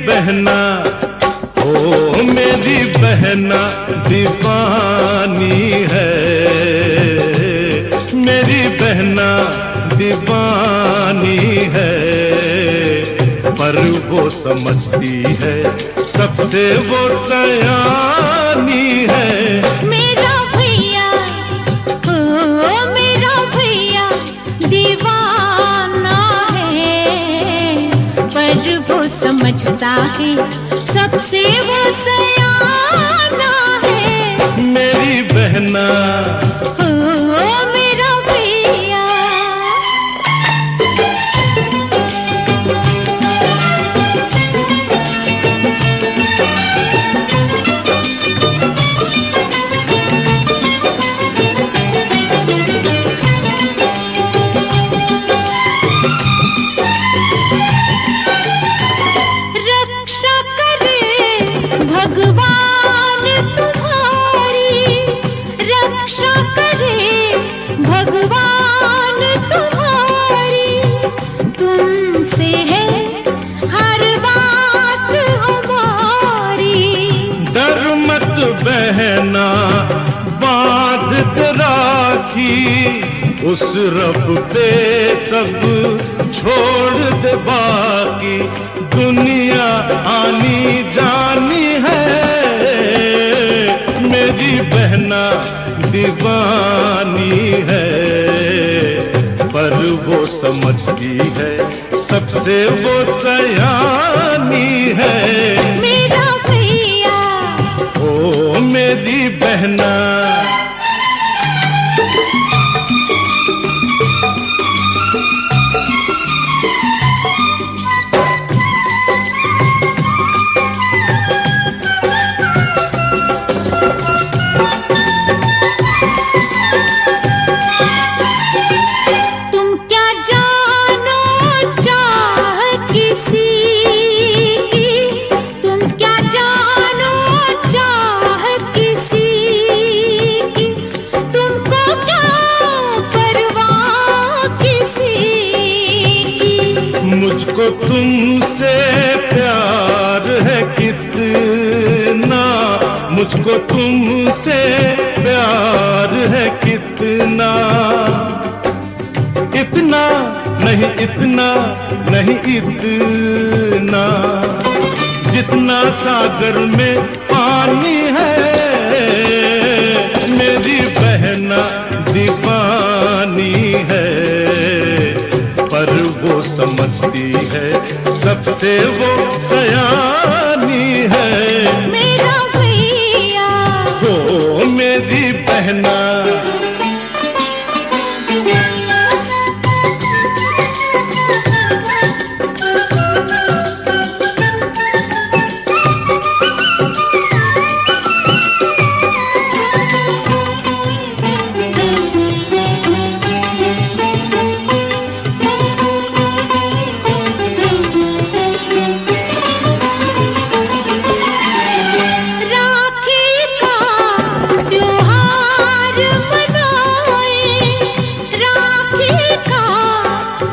बहना, ओ मेरी बहना दीवानी है, मेरी बहना दीवानी है, पर वो समझती है सबसे वो सयानी है। मेरा भैया, ओ मेरा भैया दीवाना है, पर वो समझता है सबसे वो सयाना है। मेरी बहना, ओ मेरा भैया। रक्षा करे भगवान तुम्हारी, रक्षा करे भगवान तुम्हारी, तुमसे है हर बात हमारी। डर मत बहना बांध राखी, उस रब पे सब छोड़ दे बाकी, दुनिया आनी जानी है। मेरी बहना दीवानी है, पर वो समझती है सबसे वो सयानी है। मेरा भैया, ओ मेरी बहना, तुम क्या जानो चाह किसी की, तुम क्या जानो चाह किसी की, तुमको क्या परवाह किसी की। मुझको तुमसे प्यार है कितना, मुझको तुमसे प्यार है कितना, इतना नहीं, इतना नहीं, इतना जितना सागर में पानी है। मेरी बहना दीवानी है, पर वो समझती है सबसे वो सयानी है। मेरा भैया, ओ मेरी बहना, राखी का त्योहार मनाए, राखी का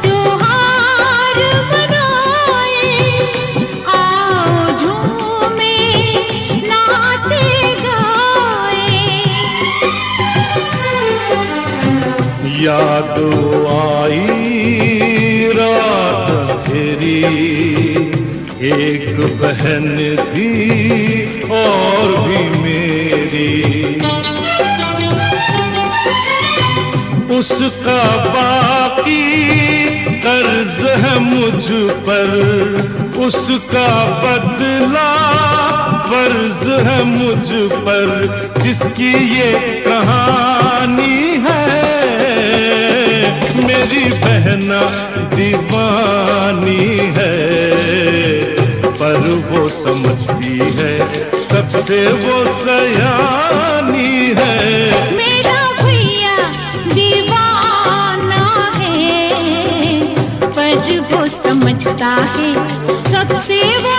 त्योहार मनाए, आओ झूमे नाचे गाए। याद आई रात तेरी, एक बहन थी और भी मेरी, उसका बाकी कर्ज है मुझ पर, उसका बदला फर्ज है मुझ पर, जिसकी ये कहानी है। मेरी बहना दीवानी है, पर वो समझती है सबसे वो सयानी है। मेरा भैया दीवाना है, पर वो समझता है सबसे वो